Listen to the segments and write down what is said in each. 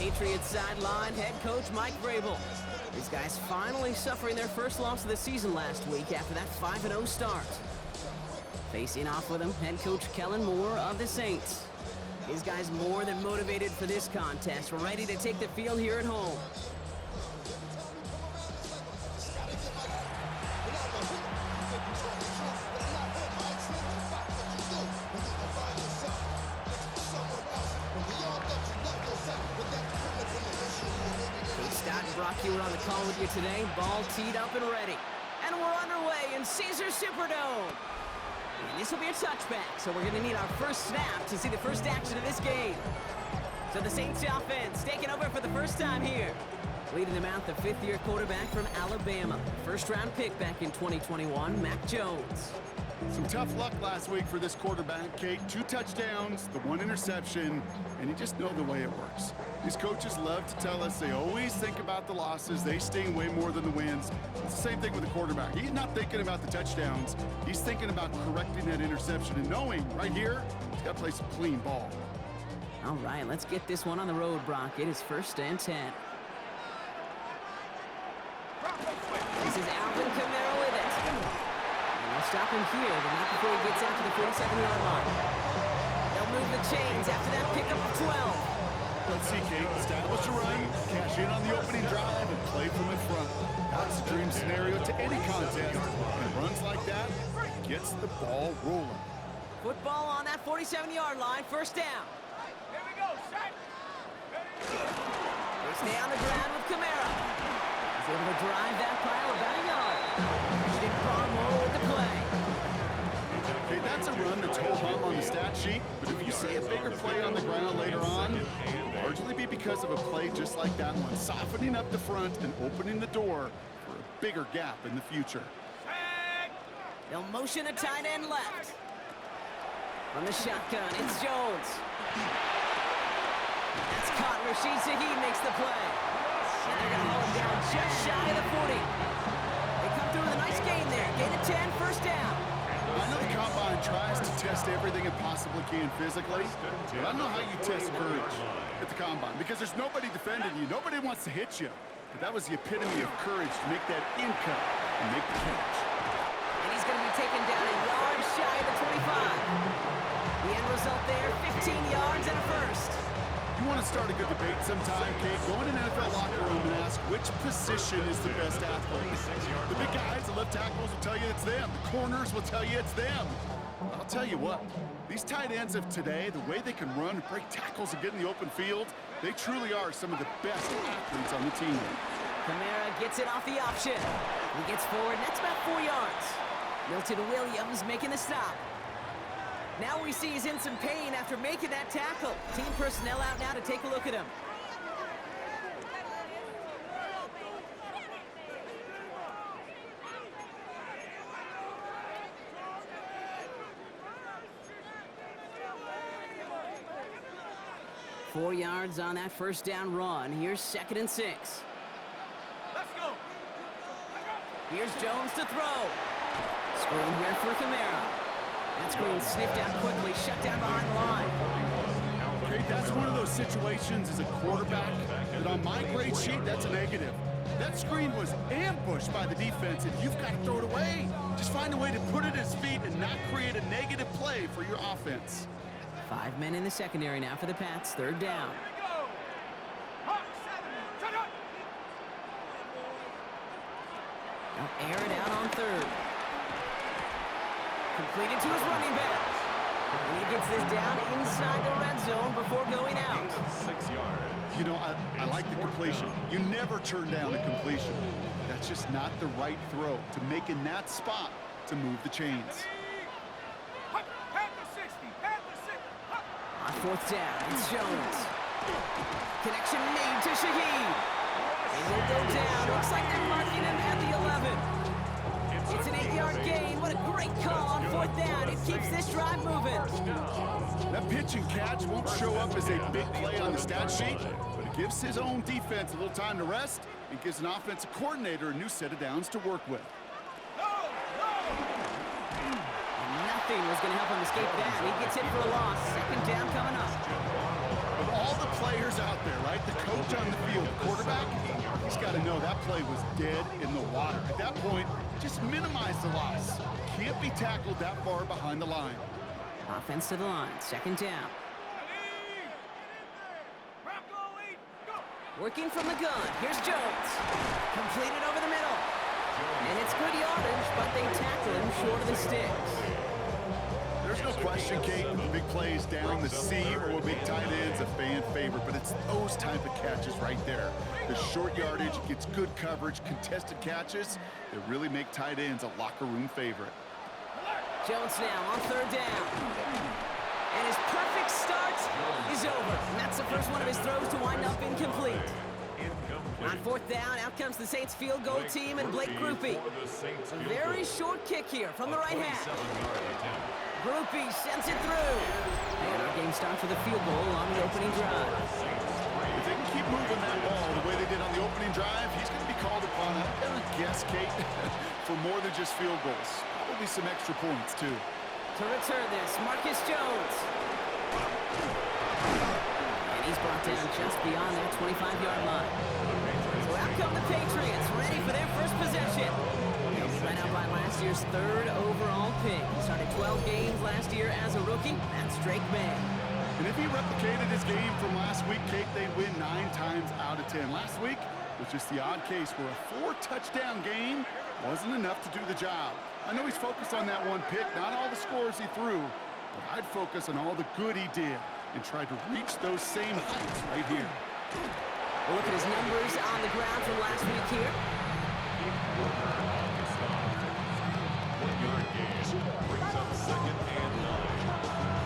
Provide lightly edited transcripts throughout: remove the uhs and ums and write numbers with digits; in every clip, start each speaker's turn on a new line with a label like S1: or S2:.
S1: Patriots sideline, head coach Mike Vrabel. These guys finally suffering their first loss of the season last week after that 5-0 start. Facing off with him, head coach Kellen Moore of the Saints. These guys more than motivated for this contest, ready to take the field here at home. Brock, you were on the call with you today. Ball teed up and ready. And we're underway in Caesar Superdome. And this will be a touchback, so we're going to need our first snap to see the first action of this game. So the Saints offense taking over for the first time here. Leading them out, the fifth-year quarterback from Alabama. First-round pick back in 2021, Mac Jones.
S2: Some tough luck last week for this quarterback, Kate. 2 touchdowns, the 1 interception, and you just know the way it works. These coaches love to tell us they always think about the losses. They sting way more than the wins. It's the same thing with the quarterback. He's not thinking about the touchdowns. He's thinking about correcting that interception and knowing right here he's got to play some clean ball.
S1: All right, let's get this one on the road, Brock. It is 1st and 10. This is Alvin Kamara with it. And they'll stop him here, but not before he gets out to the 47-yard line. They'll move the chains after that pickup of 12.
S2: Let's see, Kate. Establish a run, cash in on the opening drive, and play from in front. That's the dream scenario to any contest. And runs like that gets the ball rolling.
S1: Football on that 47-yard line, 1st down.
S3: Here we go, set.
S1: They stay on the ground with Kamara. He's able to drive that pile about a yard. Christian Barmore with the play.
S2: Okay, that's a run that's ho-hum on the stat sheet, but if you see a bigger play on the ground later on, it'll largely be because of a play just like that one, softening up the front and opening the door for a bigger gap in the future.
S1: They'll motion a tight end left. From the shotgun, it's Jones. That's caught. Rashid Shaheed makes the play. And they're going to haul him down just shy of the 40. They come through with a nice gain there. Gain of 10, 1st down.
S2: I know the combine tries to test everything it possibly can physically, but I don't know how you test courage at the combine because there's nobody defending you. Nobody wants to hit you. But that was the epitome of courage to make that in cut and make the catch.
S1: And he's going to be taken down a yard shy of the 25. The end result there, 15 yards and a 1st.
S2: You want to start a good debate sometime, Kate? Go in an NFL locker room and ask which position is the best athlete. The big guys, the left tackles will tell you it's them. The corners will tell you it's them. I'll tell you what, these tight ends of today, the way they can run and break tackles and get in the open field, they truly are some of the best athletes on the team.
S1: Kamara gets it off the option. He gets forward, and that's about 4 yards. Milton Williams making the stop. Now we see he's in some pain after making that tackle. Team personnel out now to take a look at him. Four yards on that 1st down run. Here's 2nd and 6.
S3: Let's go.
S1: Here's Jones to throw. Screen here for Kamara. That screen sniffed out quickly, shut down behind the line.
S2: Okay, that's one of those situations as a quarterback that on my grade sheet, that's a negative. That screen was ambushed by the defense, and you've got to throw it away. Just find a way to put it at his feet and not create a negative play for your offense.
S1: 5 men in the secondary now for the Pats, 3rd down. They'll air it out on 3rd. Completed to his running back. And he gets this down inside the red zone before going out.
S3: 6 yards.
S2: You know, I like the completion. You never turn down a completion. That's just not the right throw to make in that spot to move the chains.
S1: On 4th down, it's Jones. Connection made to Shaheed. And he'll go down. Looks like they're marking him at the 11. It's an 8-yard gain. What a great call on 4th down. It keeps this drive moving.
S2: That pitch and catch won't show up as a big play on the stat sheet, but it gives his own defense a little time to rest and gives an offensive coordinator a new set of downs to work with.
S1: And nothing was going to help him escape that. He gets hit for a loss. 2nd down coming up.
S2: With all the players out there, right? The coach to know that play was dead in the water. At that point, just minimize the loss. Can't be tackled that far behind the line.
S1: Offense to the line, second down. Working from the gun, here's Jones. Completed over the middle. And it's good yardage, but they tackle him short of the sticks.
S2: There's no question, Kate, the big plays down the seam or a big tight end's a fan favorite, but it's those type of catches right there. The short yardage gets good coverage, contested catches that really make tight ends a locker room favorite.
S1: Jones now on third down. And his perfect start is over. And that's the first one of his throws to wind up incomplete. On fourth down, out comes the Saints field goal team and Blake Grupe. A very short kick here from the right hash. Grupe sends it through. And our game starts with a field goal on the opening drive.
S2: If they can keep moving that ball the way they did on the opening drive, he's going to be called upon, I'm going to guess, Kate, for more than just field goals. Probably some extra points, too.
S1: To return this, Marcus Jones. And he's brought down just beyond that 25-yard line. So out come the Patriots, ready for their first possession. He'll be led out by last year's third overall pick. He started 12 games last year as a rookie. That's Drake May.
S2: And if he replicated his game from last week, Kate, they'd win 9 times out of 10. Last week was just the odd case where a 4-touchdown game wasn't enough to do the job. I know he's focused on that one pick, not all the scores he threw, but I'd focus on all the good he did and try to reach those same heights right here.
S1: We'll look at his numbers on the ground from last week here.
S3: 1-yard gain brings up second and 9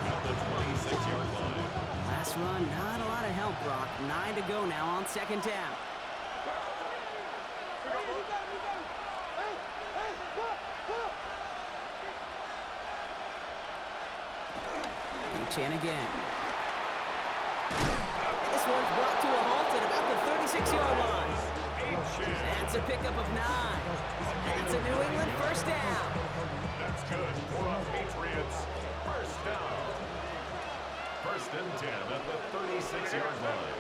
S3: at the 26-yard line.
S1: Last run, not a lot of help, Brock. 9 to go now on second down. Chan again. This one's brought to a halt at about the 36-yard line. That's a pickup of 9. It's a New England first down.
S3: That's good for the Patriots. First down. First and 10 at the 36-yard line.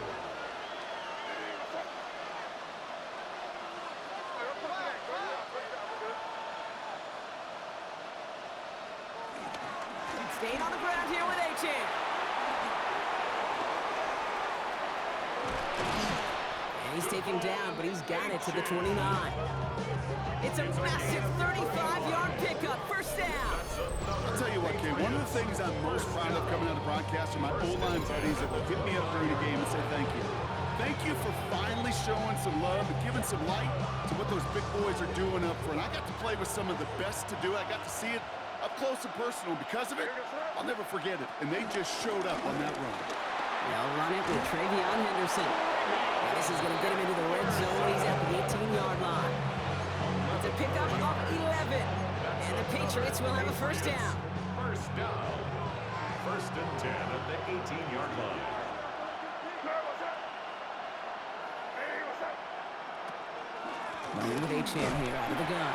S1: Staying on the ground here with A-Chan. And he's taken down, but he's got it to the 29. It's a massive 35-yard pickup, first down.
S2: I'll tell you what, Kate, one of the things I'm most proud of coming out of the broadcast are my O-line buddies that will hit me up during the game and say thank you. Thank you for finally showing some love and giving some light to what those big boys are doing up front. I got to play with some of the best to do it. I got to see it up close and personal. Because of it, I'll never forget it. And they just showed up on that run.
S1: They'll run it with Travion Henderson. And this is going to get him into the red zone. He's at the 18-yard line. It's a pickup of 11. And the Patriots will have a first down.
S3: First down. First and 10 at the 18-yard line.
S1: Running with A-Chan here out of the gun.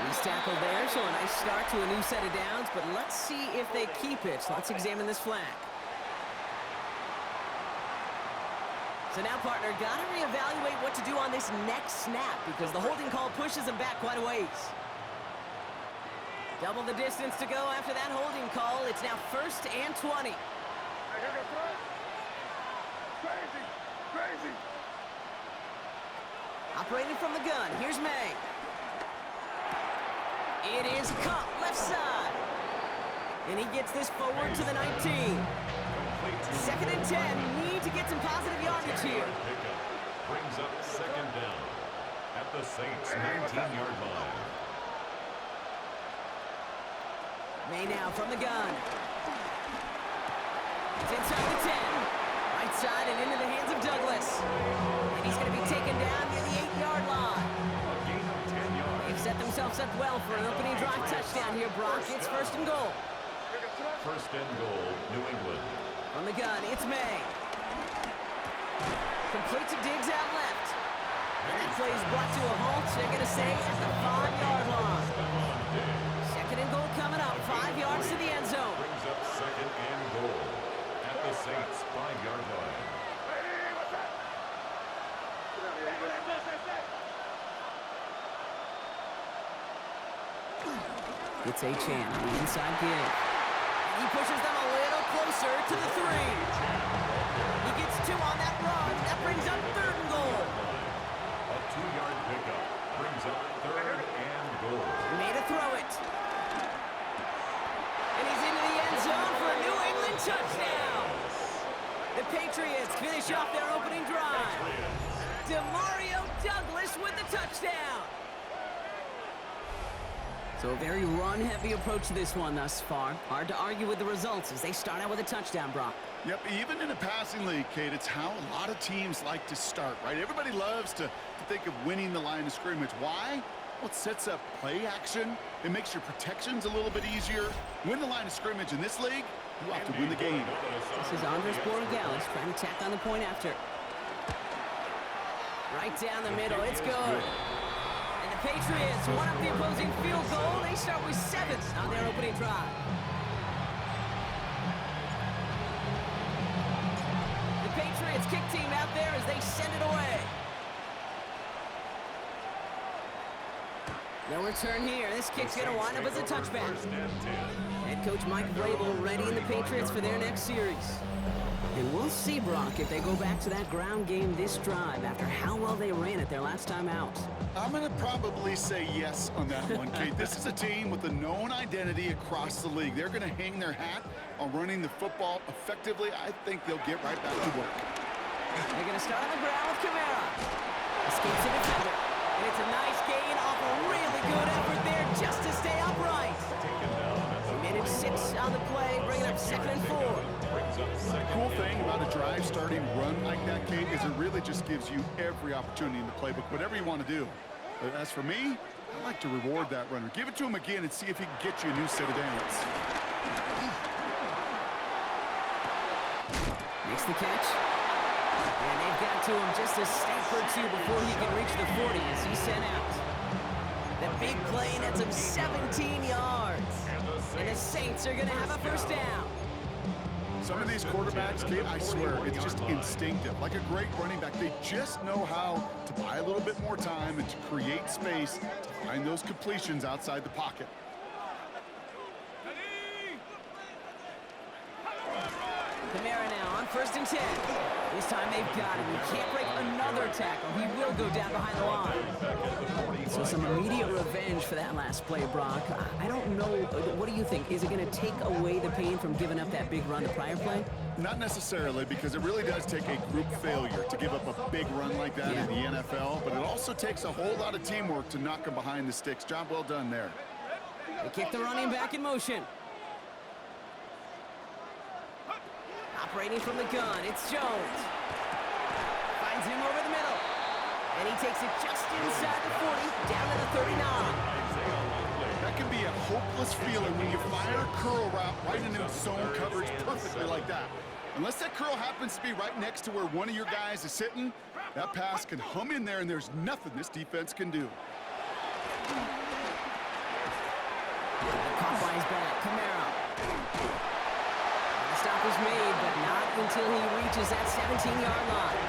S1: He's tackled there, so a nice start to a new set of downs, but let's see if they keep it. So let's examine this flag. So now, partner, got to reevaluate what to do on this next snap because the holding call pushes him back quite a ways. Double the distance to go after that holding call. It's now first and 20.
S3: Crazy.
S1: Operating from the gun, here's May. It is Cup, left side. And he gets this forward to the 19. Second and 10, need to get some positive yardage here.
S3: Brings up second down at the Saints' 19-yard line.
S1: May now from the gun. It's inside the 10. Right side and into the hands of Douglas. And he's going to be taken down near the 8-yard line.
S3: A gain of 10 yards.
S1: They've set themselves up well for an opening drive touchdown here, Brock. It's first and goal.
S3: First and goal, New England.
S1: On the gun, it's May. Complete to Diggs out left. And that play is brought to a halt, so they're going to say at the 5-yard line. Second and goal coming up, 5 yards to the end zone.
S3: Brings up second and goal at the Saints' 5-yard line.
S1: It's a chance. The inside give. And he pushes them a little closer to the 3. He gets 2 on that run. That brings up 3rd and goal.
S3: A 2-yard pickup brings up 3rd and goal.
S1: Made a throw it. And he's into the end zone for a New England touchdown. The Patriots finish off their opening drive. Demario Douglas with the touchdown. So a very run-heavy approach to this one thus far. Hard to argue with the results as they start out with a touchdown, Brock.
S2: Yep, even in a passing league, Kate, it's how a lot of teams like to start, right? Everybody loves to think of winning the line of scrimmage. Why? Well, it sets up play action. It makes your protections a little bit easier. Win the line of scrimmage in this league, you have to win the game.
S1: This is Andres Borregales trying to tack on the point after. Right down the middle, it's good. And the Patriots one up the opposing field goal. They start with 7 on their opening drive. The Patriots kick team out there as they send it away. No return here. This kick's going to wind up as a touchback. Head coach Mike Vrabel readying the Patriots for their next series. And we'll see, Brock, if they go back to that ground game this drive after how well they ran it their last time out.
S2: I'm going to probably say yes on that one, Kate. This is a team with a known identity across the league. They're going to hang their hat on running the football effectively. I think they'll get right back to work.
S1: They're going to start on the ground with Kamara. Escapes the defender. And it's a nice gain off a really good effort there just to stay upright. He made it 6 on the play, bringing up 2nd and 4.
S2: Cool thing about a drive starting run like that, Kate, is it really just gives you every opportunity in the playbook, whatever you want to do. But as for me, I like to reward that runner. Give it to him again and see if he can get you a new set of downs.
S1: Makes the catch. And they've got to him just a step or 2 before he can reach the 40 as he's sent out. The big play nets him 17 yards. And the Saints are going to have a first down.
S2: Some of these quarterbacks, Kate, I swear, it's just instinctive. Like a great running back, they just know how to buy a little bit more time and to create space to find those completions outside the pocket.
S1: Kamara now on 1st and 10. This time they've got him. He can't break another tackle. He will go down behind the line. So some immediate revenge for that last play, Brock. I don't know. What do you think? Is it going to take away the pain from giving up that big run the prior play?
S2: Not necessarily, because it really does take a group failure to give up a big run like that in the NFL, but it also takes a whole lot of teamwork to knock him behind the sticks. Job well done there.
S1: They kick the running back in motion. Operating from the gun, it's Jones. Finds him over the middle. And he takes it just inside the 40, down to the 39.
S2: That can be a hopeless feeling when you fire a curl route right into zone coverage perfectly like that. Unless that curl happens to be right next to where one of your guys is sitting, that pass can hum in there and there's nothing this defense can do.
S1: Caught by his back, Kamara. The stop was made, but not until he reaches that 17-yard line.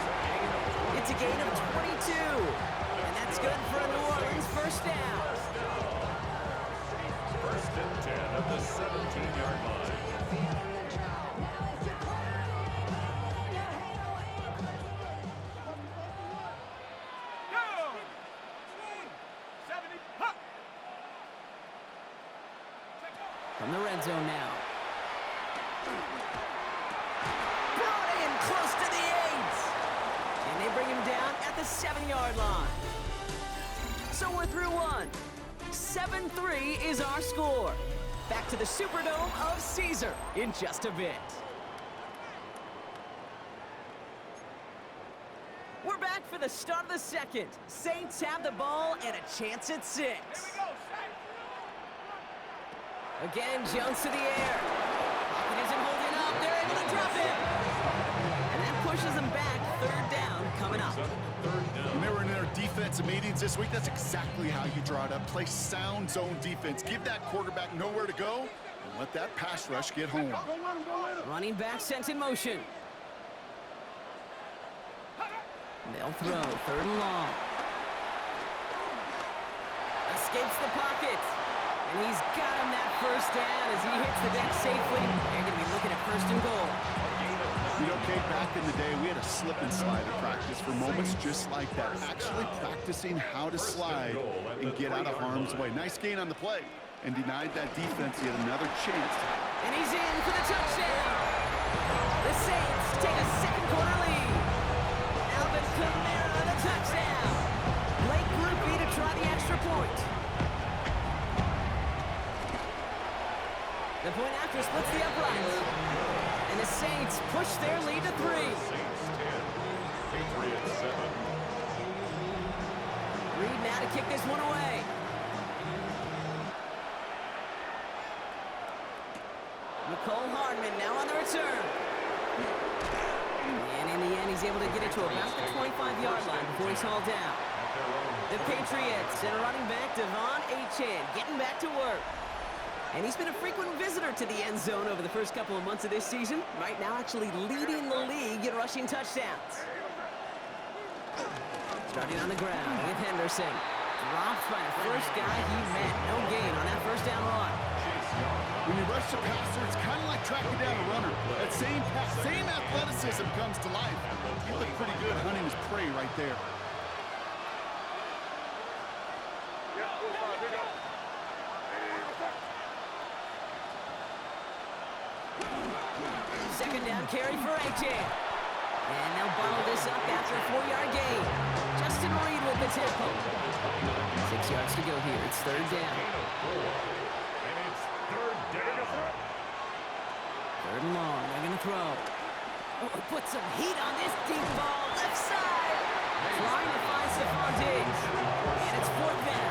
S1: It's a gain of 22, and that's good for a New Orleans first down.
S3: 1st and 10 at the 17-yard line.
S1: From the red zone now. Brought in close to the 8. And they bring him down at the 7-yard line. So we're through one. 7-3 is our score. Back to the Superdome of Caesar in just a bit. We're back for the start of the second. Saints have the ball and a chance at 6. Again, Jones to the air. Pocket isn't holding up. They're able to drop him. And that pushes them back. 3rd down coming up.
S2: When they were in their defensive meetings this week, that's exactly how you draw it up. Play sound zone defense. Give that quarterback nowhere to go and let that pass rush get home.
S1: Running back sent in motion. They'll throw. 3rd and long. Escapes the pocket. And he's got him that first down as he hits the deck safely. They're going to be looking at first and goal.
S2: You know, Kate, back in the day, we had a slip and slide at practice for moments just like that. Actually practicing how to slide and get out of harm's way. Nice gain on the play and denied that defense yet another chance.
S1: And he's in for the touchdown. The Saints take a second quarter lead. Alvin Kamara, the touchdown. Late groupie to try the extra point. The point after splits the uprights. And the Saints push their lead to 3.
S3: Saints 10, Patriots 7.
S1: Reed now to kick this one away. Nicole Hardman now on the return. And in the end, he's able to get it to about the 25-yard line before he's hauled down. The Patriots and a running back, Devon Achane, getting back to work. And he's been a frequent visitor to the end zone over the first couple of months of this season. Right now, actually leading the league in rushing touchdowns. Starting on the ground with Henderson. Dropped by the first guy he met. No gain on that first down run.
S2: When you rush the passer, it's kind of like tracking down a runner. That same athleticism comes to life. He looked pretty good hunting his prey right there.
S1: Second down carry for Achane. And they'll bottle this up after a 4-yard gain. Justin Reed with the tackle. 6 yards to go here. It's third down.
S3: And it's third down.
S1: Third and long. They're going to throw. Oh, put some heat on this deep ball. Left side. Trying to find Stephon Diggs. And it's fourth down.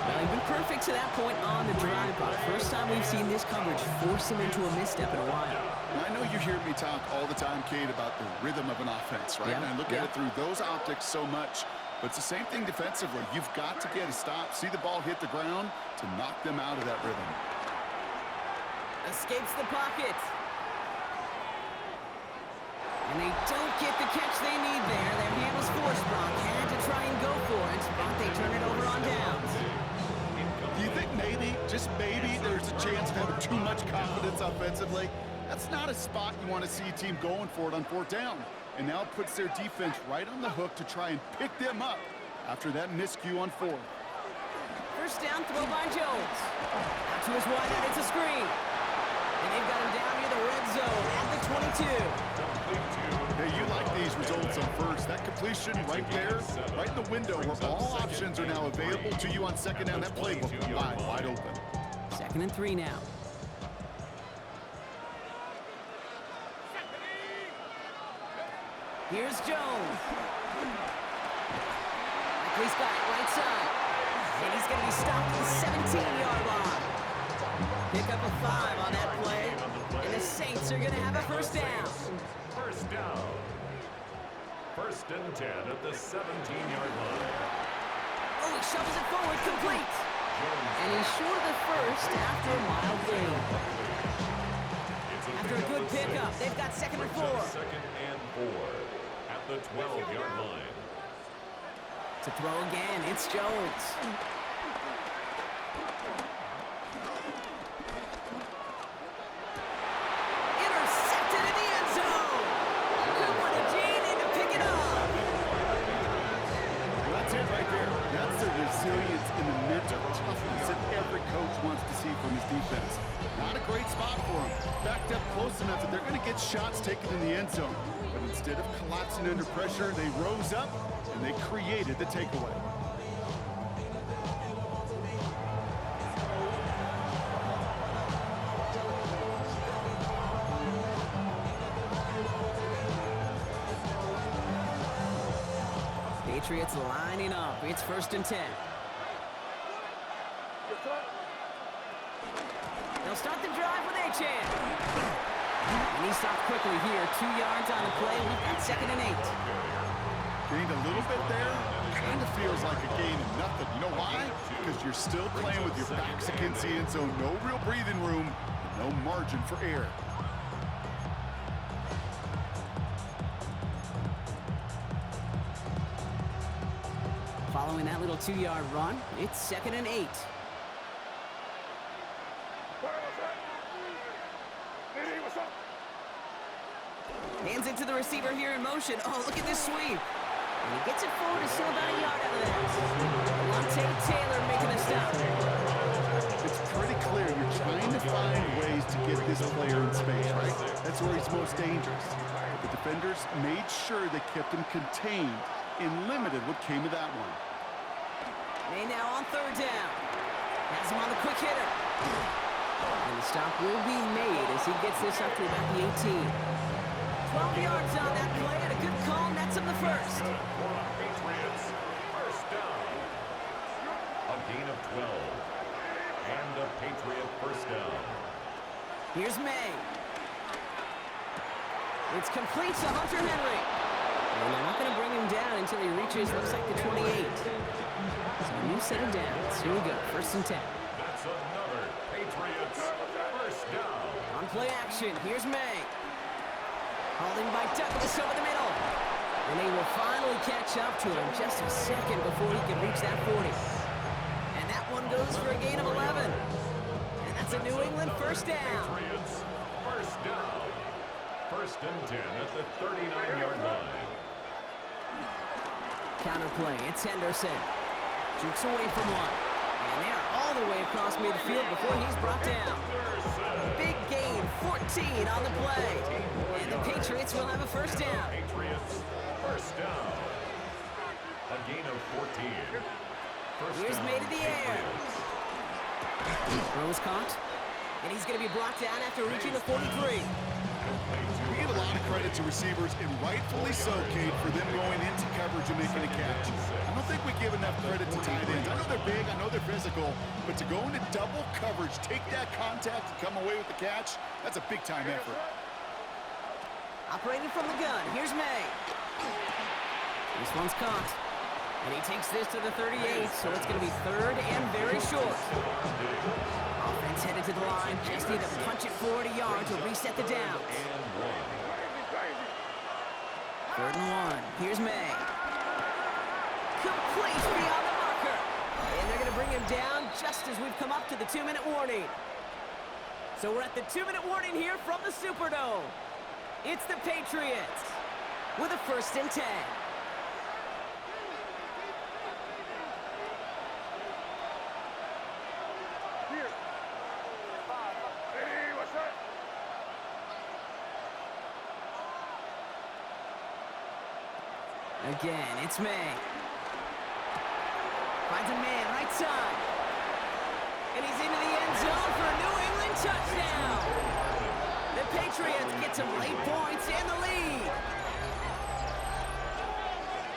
S1: Well, he's been perfect to that point on the drive, but first time we've seen this coverage force him into a misstep in a while.
S2: Now, I know you hear me talk all the time, Kate, about the rhythm of an offense, right?
S1: Yeah,
S2: And I look at it through those optics so much, but it's the same thing defensively. You've got to get a stop, see the ball hit the ground to knock them out of that rhythm.
S1: Escapes the pocket. And they don't get the catch they need there. Their hand was forced. Brock had to try and go for it, but they turn it over on downs.
S2: Do you think maybe, just maybe, there's a chance of having too much confidence offensively? That's not a spot you want to see a team going for it on fourth down. And now it puts their defense right on the hook to try and pick them up after that miscue on fourth.
S1: First down throw by Jones. Out to his wide out, it's a screen. And they've got him down near the red zone at the 22.
S2: Hey, you like these results on first. That completion right there, right in the window where all options are now available to you on second down. That playbook wide open.
S1: Second and 3 now. Here's Jones. He's got it right side. And he's going to be stopped at the 17-yard line. Pick up a 5 on that play. And the Saints are going to have a first down.
S3: First down. First and 10 at the 17-yard line.
S1: Oh, he shovels it forward, complete. And he's short of the first after a mild gain. After a good pickup, they've got second and 4.
S3: Second and 4 at the 12-yard line.
S1: To throw again, it's Jones. Intercepted in the end zone. Cooper to Gene in to pick it up.
S2: Well, that's it right there. That's the resilience and the mental toughness that every coach wants to see from his defense. Not a great spot for him. Backed up close enough that they're going to get shots taken in the end zone. But instead of collapsing under pressure, they rose up and they created the takeaway.
S1: Patriots lining up. It's first and 10. They'll start the drive with Achane. And he stopped quickly here. 2 yards on the play. We've got second and 8.
S2: Gained a little bit there. Kind of feels like a gain of nothing. You know why? Because you're still playing with your backs against the end zone. No real breathing room. No margin for error.
S1: Following that little 2-yard run, it's second and 8. receiver here in motion. Oh, look at this sweep. And he gets it forward, still about a yard out of that. Monte Taylor making a stop.
S2: It's pretty clear you're trying to find ways to get this player in space, right? That's where he's most dangerous. The defenders made sure they kept him contained and limited what came of that one.
S1: May now on third down. Has him on the quick hitter. And the stop will be made as he gets this up to about the 18. 12 yards on that play and a good call, nets him the first.
S3: Good for the Patriots. First down. A gain of 12. And a Patriot first down.
S1: Here's May. It's complete to Hunter Henry. And they're not going to bring him down until he reaches, looks like the 28. So a new set of downs. Here we go, first and 10.
S3: That's another Patriots first down.
S1: On play action, here's May. Holding by Douglas over the middle. And they will finally catch up to him just a second before he can reach that 40. And that one goes for a gain of 11. And that's a New England first down.
S3: Patriots first down. First and 10 at the 39-yard line.
S1: Counterplay, it's Henderson. Jukes away from one. And they're all the way across midfield before he's brought down. Big gain, 14 on the play. And the Patriots will have a first down.
S3: Patriots first down. A gain of 14. First
S1: Here's
S3: down,
S1: May to the air.
S3: Patriots.
S1: Throw is caught. And he's going to be brought down after reaching the 43.
S2: We give a lot of credit to receivers, and rightfully so, Kate, for them going into coverage and making a catch. I don't think we give enough credit to tight ends. I know they're big, I know they're physical, but to go into double coverage, take that contact, and come away with the catch, that's a big-time effort.
S1: Operating from the gun, here's May. This one's caught. And he takes this to the 38, so it's going to be third and very short. Offense headed to the line, just need to punch it 40 yards to reset the downs. Third and one, here's May. Complete beyond the marker. And they're going to bring him down just as we've come up to the 2-minute warning. So we're at the 2-minute warning here from the Superdome. It's the Patriots with a first and 10. Again, it's May. Finds a man, right side. And he's into the end zone for a New England touchdown. The Patriots get some late points and the lead.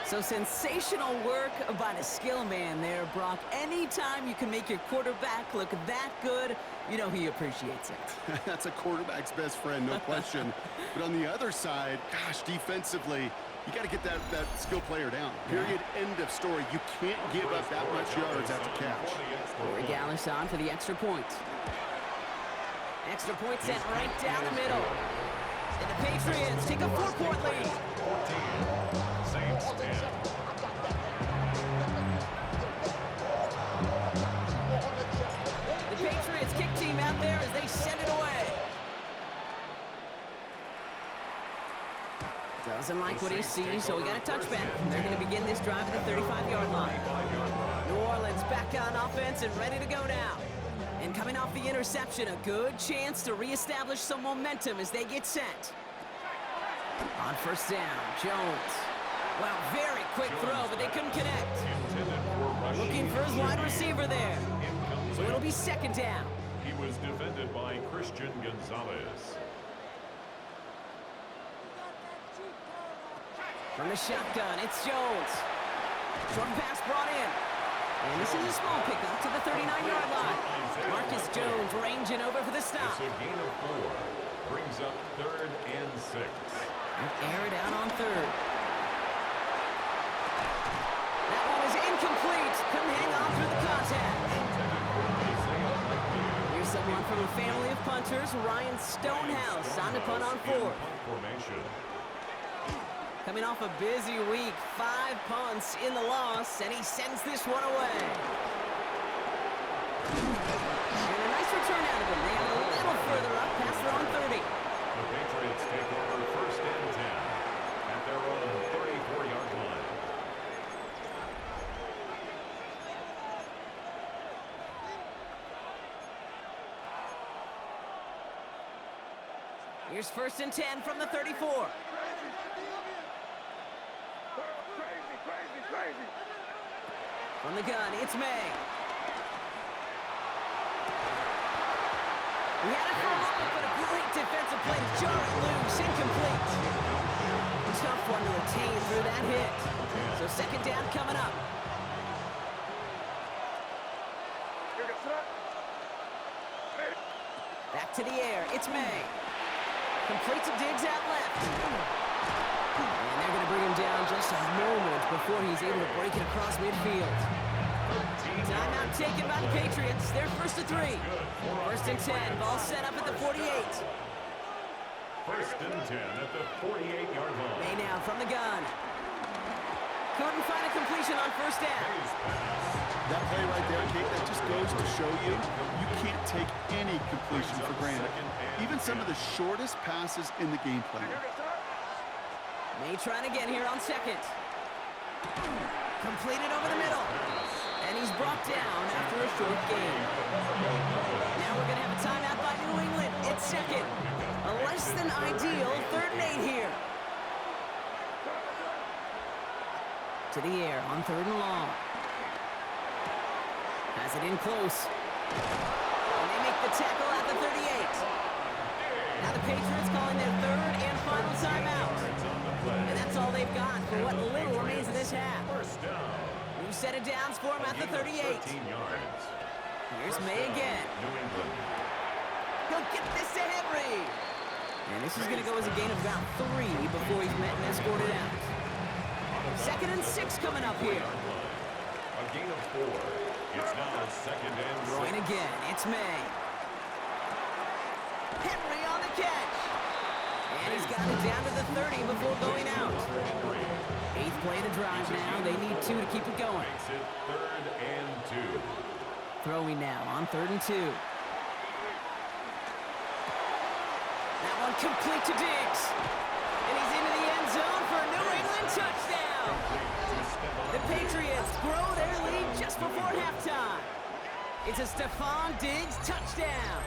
S1: So sensational work by the skill man there, Brock. Anytime you can make your quarterback look that good, you know he appreciates it.
S2: That's a quarterback's best friend, no question. But on the other side, gosh, defensively, you got to get that skill player down. Period. End of story. You can't give up that much yards after catch.
S1: Corey Dallas on for the extra point. Extra point sent right down the middle. And the Patriots take a 4-point lead.
S3: 14. Saints 10.
S1: The Patriots kick team out there as they send it away. Doesn't like what he sees, so we got a touchback. They're going to begin this drive at the 35-yard line. New Orleans back on offense and ready to go now. And coming off the interception, a good chance to reestablish some momentum as they get set. On first down, Jones. Well, very quick throw, but they couldn't connect. Looking for his wide receiver there. So it'll be second down.
S3: He was defended by Christian Gonzalez.
S1: From the shotgun, it's Jones. Short pass brought in. And this is a small pickup to the 39-yard line. Marcus Jones ranging over for the stop.
S3: It's a gain of 4. Brings up third and 6.
S1: Air it out on third. That one is incomplete. Couldn't hang on through the contact. Here's someone from a family of punters, Ryan Stonehouse, on to punt on fourth.
S3: Formation.
S1: Coming off a busy week, 5 punts in the loss, and he sends this one away. And a nice return out of him. They got a little further up, past their own 30.
S3: The Patriots take over first and 10.
S1: Here's 1st and 10 from the 34. From the gun, it's May. We had it for a moment, but a great defensive play to jar it loose, incomplete. Tough one to retain through that hit. So 2nd down coming up. Back to the air, it's May. Complete to Diggs out left. And they're going to bring him down just a moment before he's able to break it across midfield. Timeout taken by the Patriots. They're 1st and 3. 1st and 10. Ball set up at the 48.
S3: 1st and 10 at the 48-yard line.
S1: May now from the gun. Couldn't find a completion on 1st down.
S2: That play right there, Kate, that just goes to show you, you can't take any completion for granted. Even some of the shortest passes in the game plan.
S1: May trying again here on 2nd. Completed over the middle. And he's brought down after a short gain. Now we're going to have a timeout by New England. It's 2nd. A less than ideal 3rd and 8 here. To the air on 3rd and long. Has it in close. And they make the tackle at the 38. Now the Patriots calling their 3rd and final timeout. And that's all they've got for what little remains of this half. New set of downs for him at the 38. Here's May again. He'll get this to Henry. And this is going to go as a gain of about 3 before he's met and escorted out. 2nd and 6 coming up here.
S3: A gain of 4. It's now 2nd and 6.
S1: Throwing again. It's May. Henry on the catch. And he's got it down to the 30 before going out. 8th play to drive now. They need 2 to keep it going.
S3: Makes it 3rd and 2.
S1: Throwing now on 3rd and 2. That one complete to Diggs. And he's into the end zone for a New England touchdown. The Patriots grow their lead just before halftime. It's a Stephon Diggs touchdown.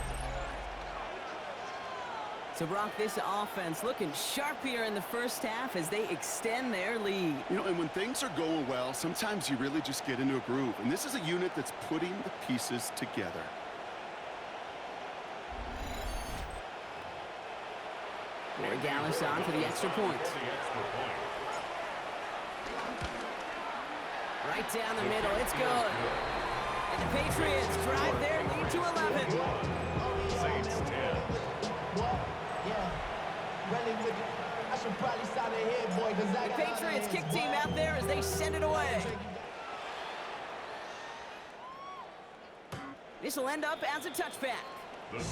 S1: So, Brock, this offense looking sharp here in the 1st half as they extend their lead.
S2: You know, and when things are going well, sometimes you really just get into a groove. And this is a unit that's putting the pieces together.
S1: Corey Gallis on for the extra point. Right down the middle, it's good. And the Patriots drive their lead to 11.
S3: Saints 10.
S1: The Patriots kick team out there as they send it away. This will end up as a touchback. The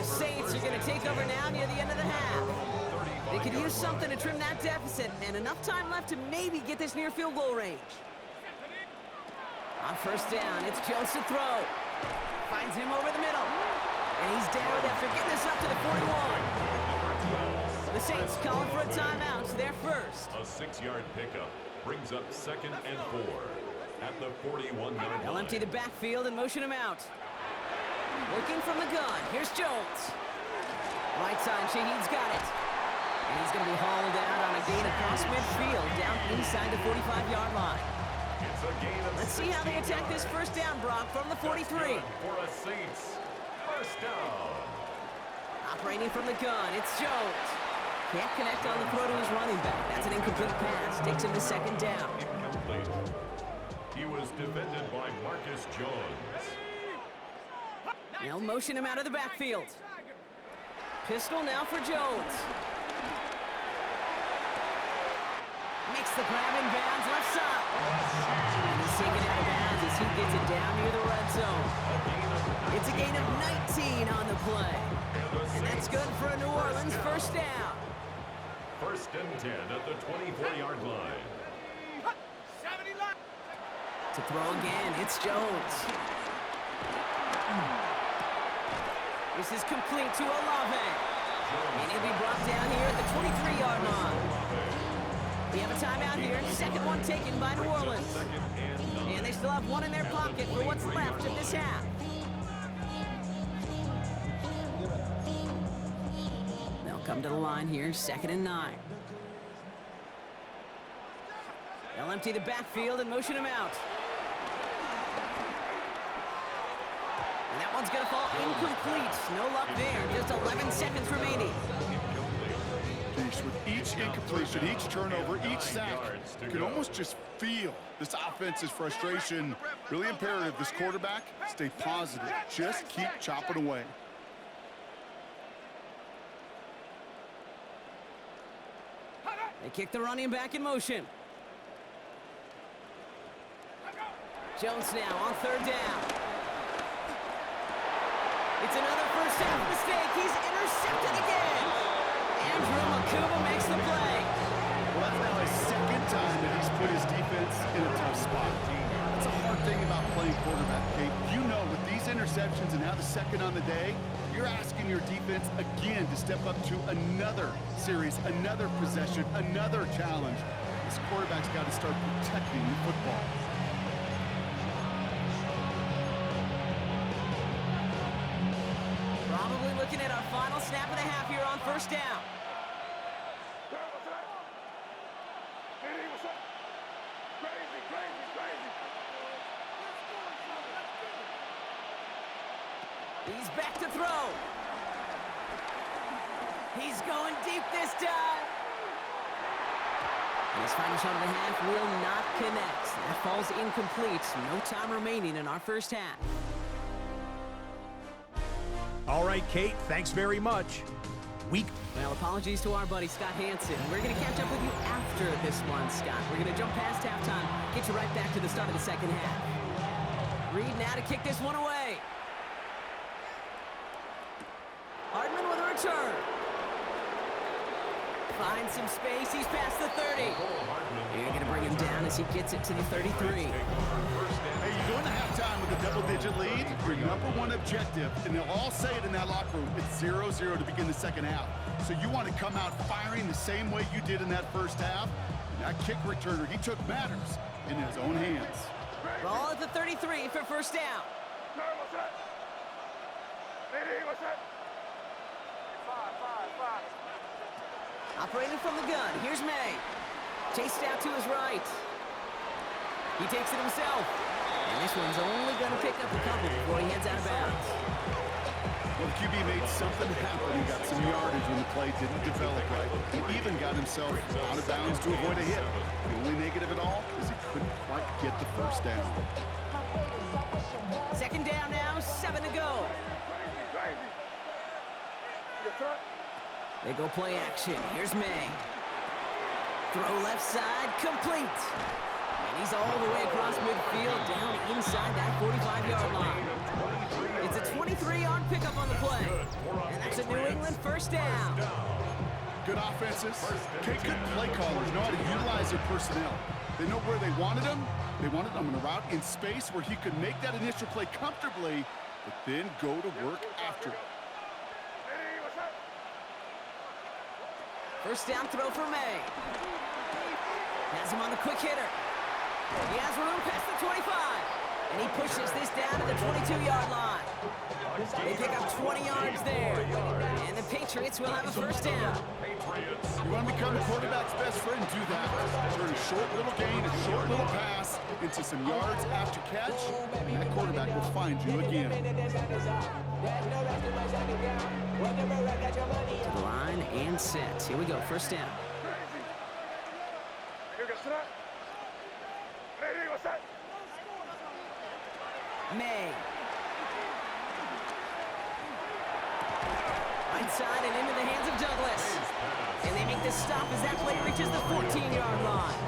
S1: Saints are going to take over now near the end of the half. They could use something to trim that deficit, and enough time left to maybe get this near field goal range. On 1st down, it's Jones to throw. Finds him over the middle. And he's down after getting this up to the 41. The Saints calling for a timeout. They're 1st.
S3: A 6-yard pickup brings up 2nd and 4 at the 41-yard line.
S1: They'll empty the backfield and motion him out. Working from the gun. Here's Jones. Right side, Shaheed's got it. And he's going to be hauled out on a gain across midfield down inside the 45-yard line.
S3: It's a gain of
S1: Let's see how they attack this 1st down, Brock, from the 43.
S3: For a Saints 1st down.
S1: Operating from the gun, it's Jones. Can't connect on the throw to his running back. That's an incomplete pass. Takes him to 2nd down.
S3: Incomplete. He was defended by Marcus Jones.
S1: They'll motion him out of the backfield. Pistol now for Jones. Makes the grab in bounds left side. And he's taken out of bounds as he gets it down near the red zone. It's a gain of 19 on the play. And that's good for a New Orleans 1st down.
S3: 1st and 10 at the 24-yard line.
S1: To throw again, it's Jones. This is complete to Olave. And he'll be brought down here at the 23-yard line. We have a timeout here. 2nd one taken by New Orleans. And they still have 1 in their pocket for what's left of this half. They'll come to the line here, 2nd and 9. They'll empty the backfield and motion him out. And that one's going to fall incomplete. No luck there. Just 11 seconds remaining.
S2: With each incompletion, each turnover, each sack, you can almost just feel this offense's frustration. Really imperative, this quarterback, stay positive. Just keep chopping away.
S1: They kick the running back in motion. Jones now on 3rd down. It's another first half mistake. He's intercepted again. Andrew Makuba makes the play.
S2: Well, that's now his 2nd time that he's put his defense in a tough spot. That's a hard thing about playing quarterback, Kate. You know, with these interceptions and now the 2nd on the day, you're asking your defense again to step up to another series, another possession, another challenge. This quarterback's got to start protecting the football.
S1: Probably looking at our final snap of the half here on 1st down. He's back to throw. He's going deep this time. And his final shot of the half will not connect. That falls incomplete. No time remaining in our 1st half.
S4: All right, Kate, thanks very much.
S1: Well, apologies to our buddy Scott Hansen. We're going to catch up with you after this one, Scott. We're going to jump past halftime, get you right back to the start of the 2nd half. Reed now to kick this one away. Hardman with a return. Finds some space. He's past the 30. You're going to bring him down as he gets it to the 33.
S2: Hey, you go into halftime with a double-digit lead, your #1 objective, and they'll all say it in that locker room, it's 0-0 to begin the 2nd half. So you want to come out firing the same way you did in that 1st half. And that kick returner, he took matters in his own hands.
S1: Ball at the 33 for 1st down. Operating from the gun, here's May. Chased out to his right. He takes it himself. And this one's only going to pick up a couple before he heads out of bounds.
S2: Well, the QB made something happen. He got some yardage when the play didn't develop right. He even got himself out of bounds to avoid a hit. The only negative at all is he couldn't quite get the 1st down.
S1: 2nd down now, 7 to go. They go play action. Here's May. Throw left side, complete. And he's all the way across midfield, down inside that 45-yard line. It's a 23-yard pickup on the play. And that's a New England 1st down.
S2: Good offenses. Good play callers know how to utilize their personnel. They know where they wanted him. They wanted him in a route in space where he could make that initial play comfortably, but then go to work after it.
S1: 1st down throw for May. Has him on the quick hitter. He has room past the 25. And he pushes this down to the 22-yard line. They pick up 20 yards there. And the Patriots will have a 1st down.
S2: You want to become the quarterback's best friend, do that. Turn a short little gain, a short little pass into some yards after catch, and that quarterback will find you again.
S1: To the line and set. Here we go, 1st down. May. Right side and into the hands of Douglas. And they make this stop as that play reaches the 14-yard line.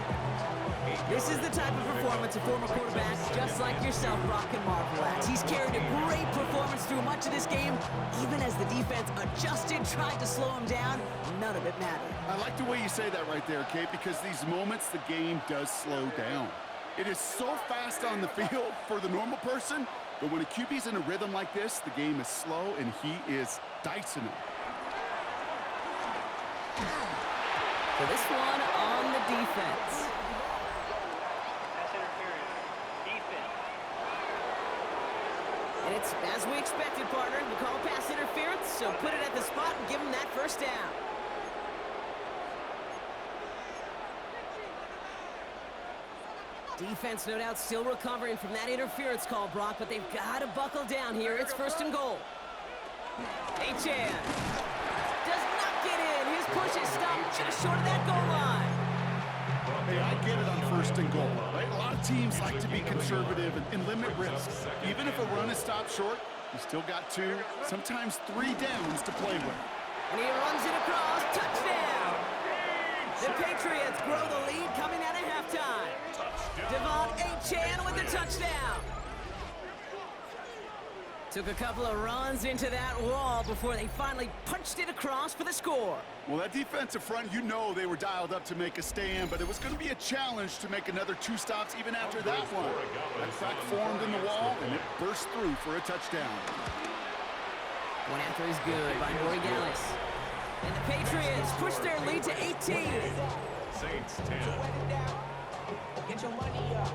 S1: This is the type of performance a former quarterback just like yourself, Brock, can marvel at. He's carried a great performance through much of this game. Even as the defense adjusted, tried to slow him down, none of it mattered.
S2: I like the way you say that right there, Kate, because these moments the game does slow down. It is so fast on the field for the normal person, but when a QB's in a rhythm like this, the game is slow and he is dicing it.
S1: For this one on the defense. And it's as we expected, partner. We call pass interference, so put it at the spot and give him that 1st down. Defense, no doubt, still recovering from that interference call, Brock, but they've got to buckle down here. It's 1st and goal. Achan does not get in. His push is stopped just short of that goal line.
S2: Hey, I get it on 1st and goal, right? A lot of teams like to be conservative and limit risks. Even if a run is stopped short, you still got 2, sometimes 3 downs to play with.
S1: And he runs it across. Touchdown! The Patriots grow the lead coming out of halftime. Devon Achan with the touchdown. Took a couple of runs into that wall before they finally punched it across for the score.
S2: Well, that defensive front, you know they were dialed up to make a stand, but it was going to be a challenge to make another 2 stops even after that one. That crack formed in the wall, and it burst through for a touchdown.
S1: One after is good by Borregales. And the Patriots push their lead to 18.
S3: Saints 10.
S5: Get your money up.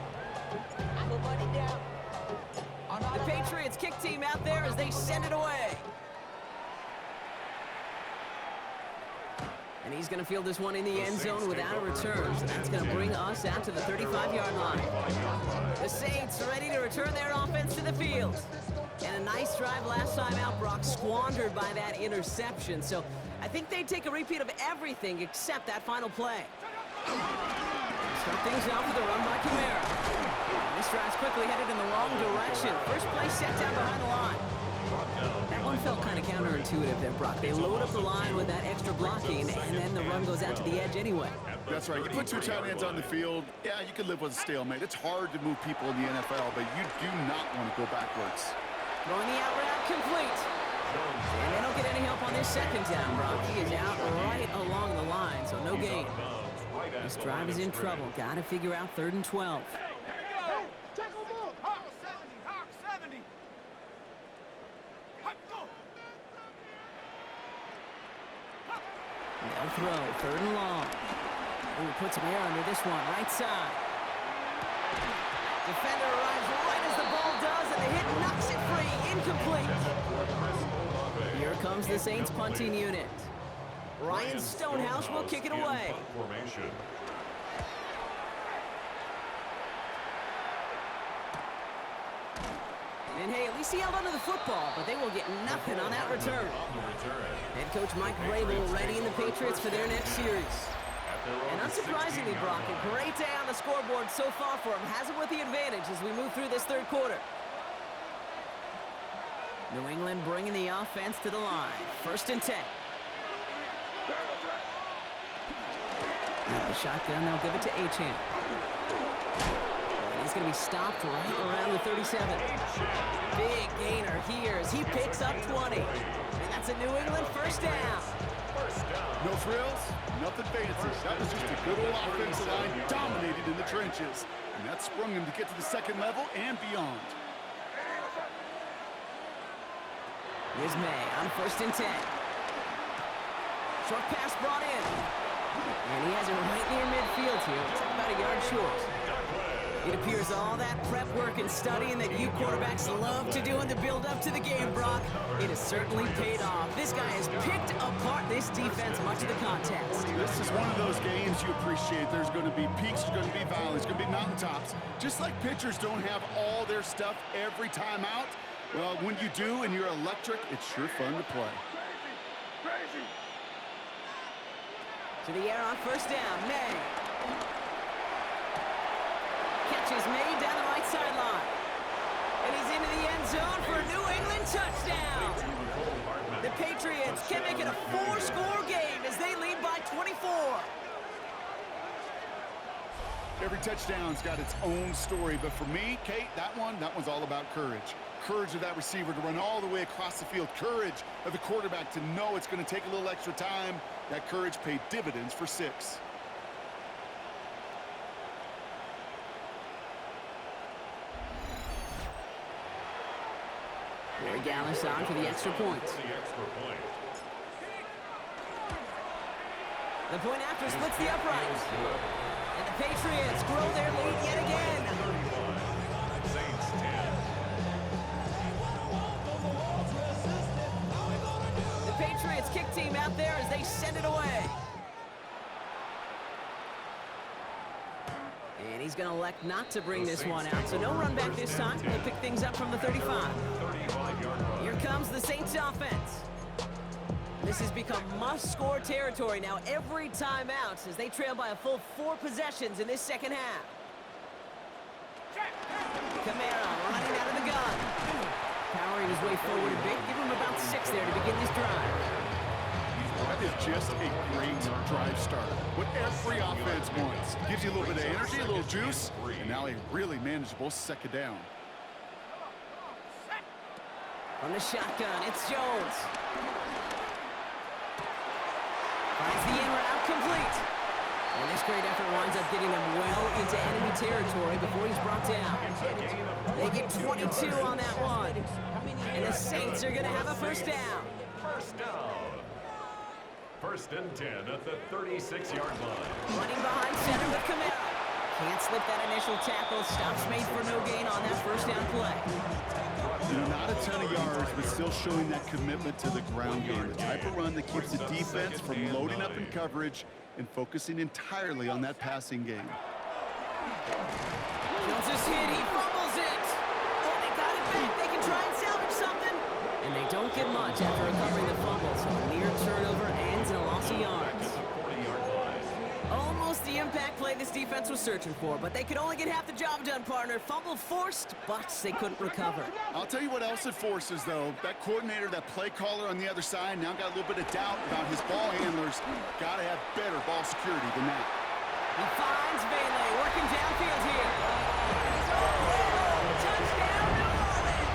S5: Put money down.
S1: The Patriots kick team out there as they send it away. And he's going to field this one in the end zone without a return. So that's going to bring us out to the 35-yard line. The Saints ready to return their offense to the field. And a nice drive last time out, Brock, squandered by that interception. So I think they take a repeat of everything except that final play. Start things off with a run by Kamara. This drive's quickly headed in the wrong direction. First play set down behind the line. That one felt kind of counterintuitive there, Brock. They load up the line with that extra blocking, and then the run goes out to the edge anyway.
S2: That's right. You put 2 tight ends on the field, yeah, you can live with a stalemate. It's hard to move people in the NFL, but you do not want to go backwards.
S1: Throwing the out route complete. And they don't get any help on this second down, Brock. He is out right along the line, so no gain. This drive is in trouble. Got to figure out 3rd and 12. They'll throw, 3rd and long. Ooh, puts some air under this one, right side. Defender arrives right as the ball does, and the hit knocks it free, incomplete. Here comes the Saints punting unit. Ryan Stonehouse will kick it away. And hey, at least he held onto the football, but they will get nothing on that return. Head coach Mike Vrabel readying the Patriots for their next series. And unsurprisingly, Brock, a great day on the scoreboard so far for him. Has him with the advantage as we move through this 3rd quarter. New England bringing the offense to the line. 1st and 10. With the shotgun, they'll give it to Achan. He's going to be stopped right around the 37. Big gainer here as he picks up 20. And that's a New England 1st down.
S2: No frills, nothing fancy. That was just a good old offensive line dominated in the trenches. And that sprung him to get to the 2nd level and beyond.
S1: Here's May on 1st and 10. Short pass brought in. And he has it right near midfield here. It's about a yard short. It appears all that prep work and studying that you quarterbacks love to do in the build-up to the game, Brock, it has certainly paid off. This guy has picked apart this defense much of the contest.
S2: This is one of those games you appreciate. There's going to be peaks, there's going to be valleys, there's going to be mountaintops. Just like pitchers don't have all their stuff every time out, well, when you do and you're electric, it's sure fun to play.
S1: To the air on 1st down, May. Catches made down the right sideline. And he's into the end zone for a New England touchdown. The Patriots can make it a 4-score game as they lead by 24.
S2: Every touchdown's got its own story, but for me, Kate, that one's all about courage. Courage of that receiver to run all the way across the field. Courage of the quarterback to know it's going to take a little extra time. That courage paid dividends for 6.
S1: Borregales on for the extra point. The point after splits the uprights. And the Patriots grow their lead yet again. The Patriots kick team out there as they send it away. And he's He's going to elect not to bring this one out, so no run back this time. They'll pick things up from the 35. Here comes the Saints offense. This has become must-score territory now every time out as they trail by a full 4 possessions in this second half. Camara running out of the gun. Powering his way forward a bit. Give him about 6 there to begin this drive.
S2: That is just a great drive starter. What every offense wants. Gives you a little bit of energy, a little juice, and now a really manageable second down.
S1: On the shotgun, it's Jones. Finds the in route complete. And this great effort winds up getting them well into enemy territory before he's brought down. They get 22 on that one. And the Saints are going to have a first down.
S3: First down. First and 10 at the 36-yard line.
S1: Running behind center with Camara. Can't slip that initial tackle. Stops made for no gain on that first down play.
S2: Not a ton of yards, but still showing that commitment to the ground game. The type of run that keeps the defense from loading up in coverage and focusing entirely on that passing game.
S1: Jones is hit. He fumbles it. Oh, they got it back. They can try and salvage something. And they don't get much after recovering the fumble. So a near turnover ends in a loss of yards. Almost the impact play this defense was searching for, but they could only get half the job done, partner. Fumble forced, but they couldn't recover.
S2: I'll tell you what else it forces, though. That coordinator, that play caller on the other side, now got a little bit of doubt about his ball handlers. Got to have better ball security than that.
S1: He finds Bailey working downfield here. Touchdown, New Orleans!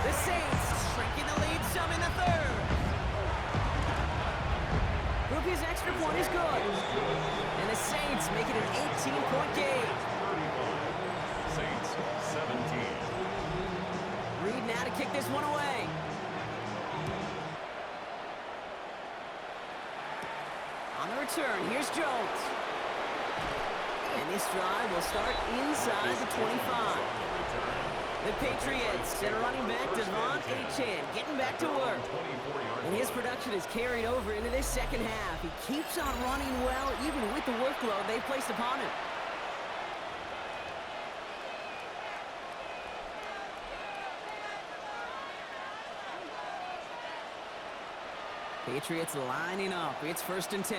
S1: The Saints shrinking the lead some in the third. Ruby's extra point is good. And the Saints make it an 18-point game.
S3: Saints 17.
S1: Reed now to kick this one away. On the return, here's Jones. And this drive will start inside the 25. The Patriots and running back Devon Achane getting back to work. And his production is carried over into this second half. He keeps on running well, even with the workload they placed upon him. Patriots lining up. It's first and 10.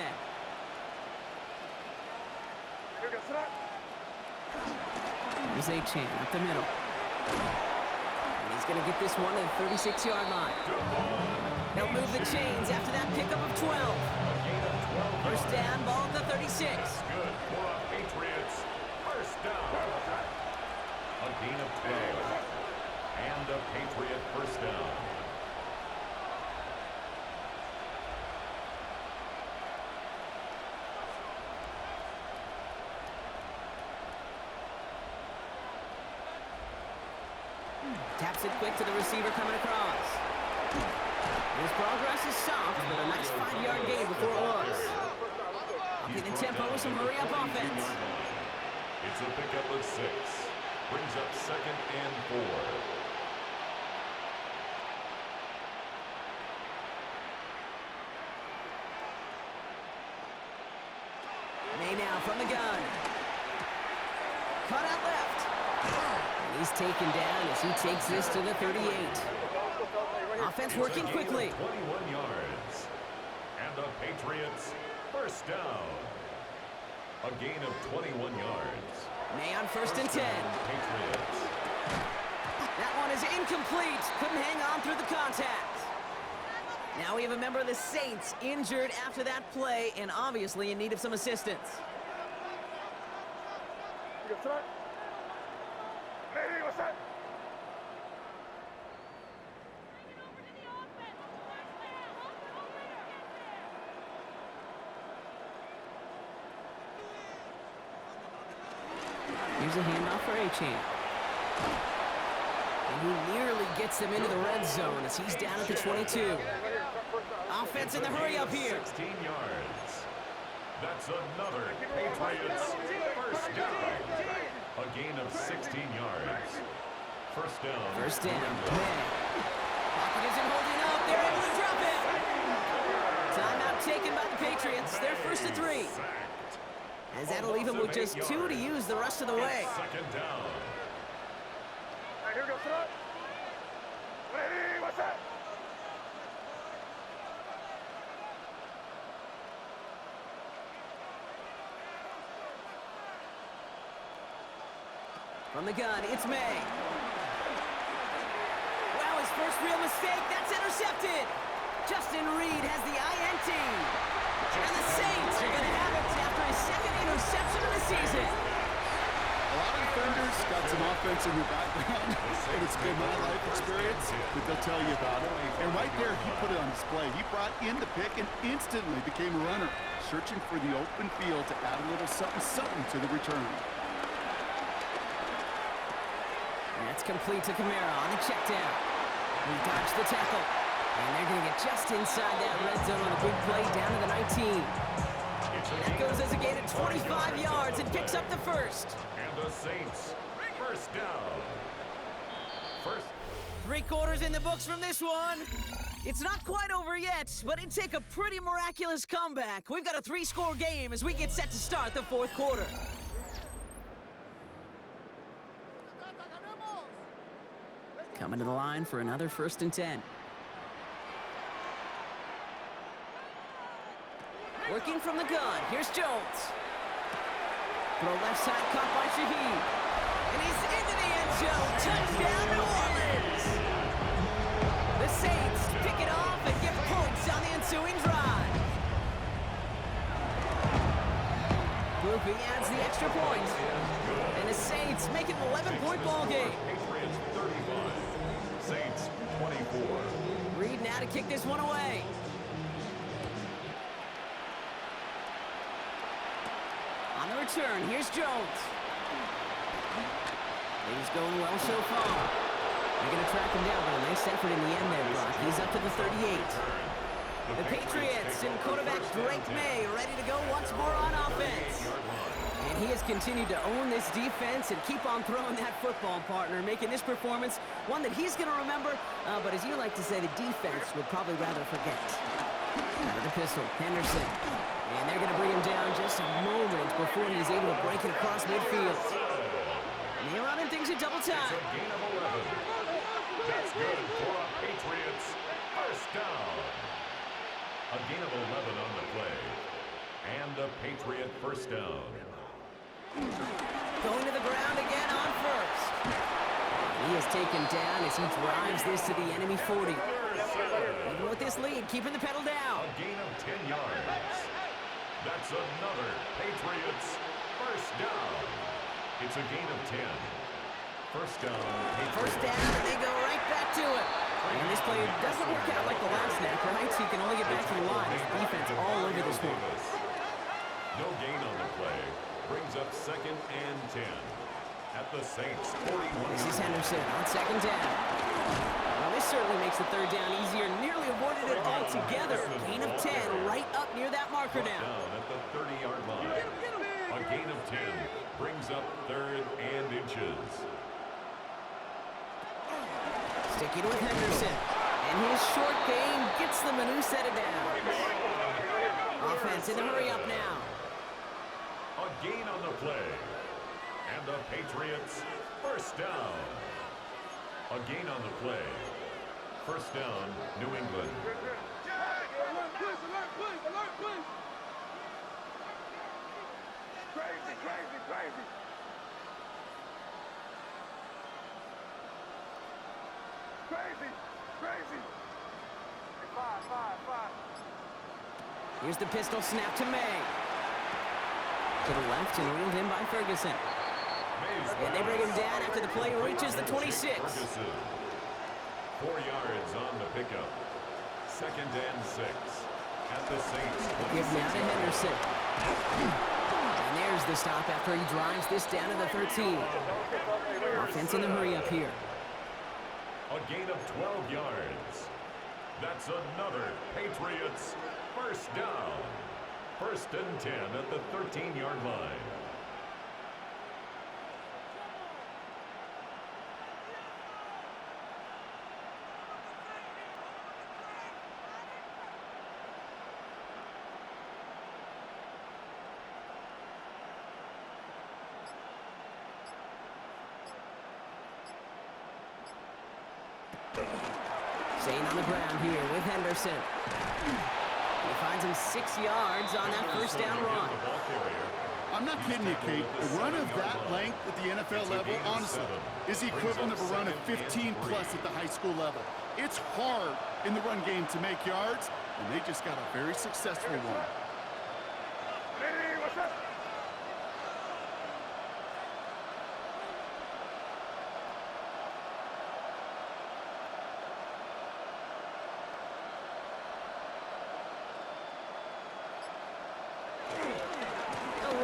S1: Here's Achane up the middle. And he's going to get this one to the 36-yard line. They'll move the chains after that pickup of 12. First down, ball at the 36.
S3: Good for the Patriots. First down. A gain of 12. And a Patriot first down.
S1: Taps it quick to the receiver coming across. His progress is soft, but a nice 5-yard gain before it was. Upping the tempo with some hurry-up offense.
S3: It's a pickup of 6. Brings up second and 4.
S1: May now from the gun. Cut out left. And he's taken down as he takes this to the 38. Offense working quickly.
S3: 21 yards. And the Patriots first down. A gain of 21 yards.
S1: May on first and 10.
S3: Patriots.
S1: That one is incomplete. Couldn't hang on through the contact. Now we have a member of the Saints injured after that play and obviously in need of some assistance. Here's a handoff for Achane. And he nearly gets them into the red zone as he's down at the 22. Offense in the hurry up here.
S3: 16 yards. That's another Patriots first down. A gain of 16 yards. First down.
S1: First down. Pocket isn't holding up. They're able to drop it. Timeout taken by the Patriots. They're first and 3. as that'll leave him with just 2 to use the rest of the way.
S3: Second down.
S6: Here we go, son. Ready, what's that?
S1: From the gun, it's May. Wow, his first real mistake. That's intercepted. Justin Reed has the INT. And the Saints are going to have it after his second interception of the season.
S2: A lot of defenders got some offense in their background, and it's been my life experience that they'll tell you about it. And right there, he put it on display. He brought in the pick and instantly became a runner, searching for the open field to add a little something to the return.
S1: That's complete to Kamara on the check down. He dodged the tackle. And they're going to get just inside that red zone on a big play down to the 19. That goes as a gain of 25 yards and picks up the first.
S3: And the Saints, first down. First.
S1: 3 quarters in the books from this one. It's not quite over yet, but it'd take a pretty miraculous comeback. We've got a 3-score game as we get set to start the 4th quarter. Coming to the line for another 1st and 10. Working from the gun, here's Jones. Throw left side, caught by Shaheed. And he's into the end zone. Touchdown, New Orleans! The Saints pick it off and get points on the ensuing drive. Groupie adds the extra point. And the Saints make it an 11-point ball game.
S3: Patriots 35, Saints 24.
S1: Reed now to kick this one away. On the return, here's Jones. He's going well so far. They're going to track him down, but a nice effort in the end there, Brock. He's up to the 38. The Patriots and quarterback Drake May ready to go once more on offense. And he has continued to own this defense and keep on throwing that football, partner, making this performance one that he's going to remember, but as you like to say, the defense would probably rather forget. Out of the pistol, Henderson. And they're going to bring him down just a moment before he's able to break it across midfield. And they're running things at double time.
S3: It's a gain of 11. That's good for a Patriots first down. A gain of 11 on the play. And a Patriot first down.
S1: Going to the ground again on first. He is taken down as he drives this to the enemy 40. Even with this lead, keeping the pedal down.
S3: A gain of 10 yards. That's another Patriots first down. It's a gain of 10. First down, Patriots.
S1: First down, and they go right back to it. And this play doesn't work out like the last snap, right? So you can only get back to the line. His defense all over this one.
S3: No gain on the play. Brings up 2nd and 10. At the Saints 41.
S1: This is Henderson on 2nd down. Well, this certainly makes the 3rd down easier. Nearly avoided it altogether. Gain of 10 right up near that marker now.
S3: Down at the 30-yard line. A gain of 10 brings up 3rd and inches.
S1: Sticking with Henderson. And his short game gets them a new set of downs. Offense in the hurry up now.
S3: A gain on the play. And the Patriots first down. A gain on the play. First down, New England.
S6: Alert, please, alert, please. Crazy. Crazy. 5.
S1: Here's the pistol snap to May. To the left and reeled in by Ferguson. And they bring him down after the play reaches the 26.
S3: Ferguson. 4 yards on the pickup. 2nd and 6. At the Saints.
S1: Give now to Henderson. And there's the stop after he drives this down to the 13. Offense in the hurry up here.
S3: A gain of 12 yards. That's another Patriots first down. 1st and 10 at the 13-yard line.
S1: Staying on the ground here with Henderson. He finds him 6 yards on that first down run.
S2: I'm not kidding you, Kate. A run of that length at the NFL level, honestly, is the equivalent of a run of 15-plus at the high school level. It's hard in the run game to make yards, and they just got a very successful one.
S6: Hey, what's up?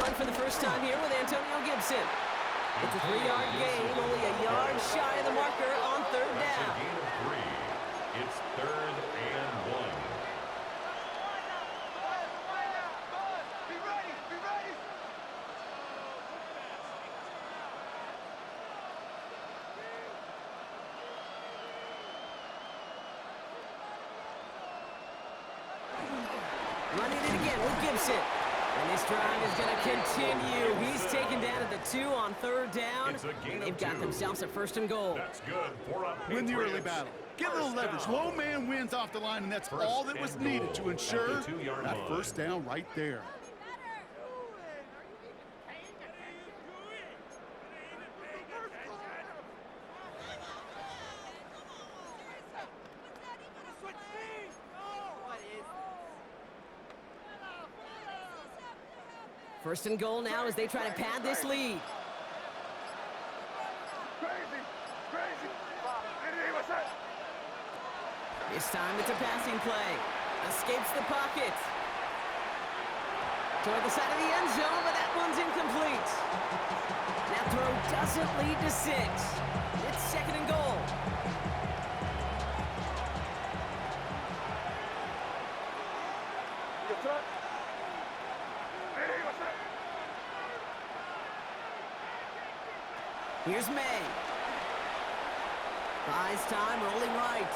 S1: Run for the first time here with Antonio Gibson. It's a 3-yard gain, only a yard shy of the marker on third down.
S3: Gain of 3. It's 3rd and 1.
S6: Be ready, be ready.
S1: Running it again with Gibson. And this drive is going to continue. He's taken down at the 2 on third down. And they've got themselves a 1st and goal.
S3: That's good for a
S2: Win the early
S3: Patriots.
S2: battle. Get a little leverage.
S3: Down.
S2: Low man wins off the line, and that's all that was needed to ensure
S3: At the 2-yard
S2: that
S3: line.
S2: first down right there.
S1: First and goal now as they try to pad this lead.
S6: Crazy, crazy. Hey, what's up?
S1: This time it's a passing play. Escapes the pocket. Toward the side of the end zone, but that one's incomplete. That throw doesn't lead to 6. It's 2nd and goal.
S6: You front? Hey, what's up?
S1: Here's May. Buys time, rolling right.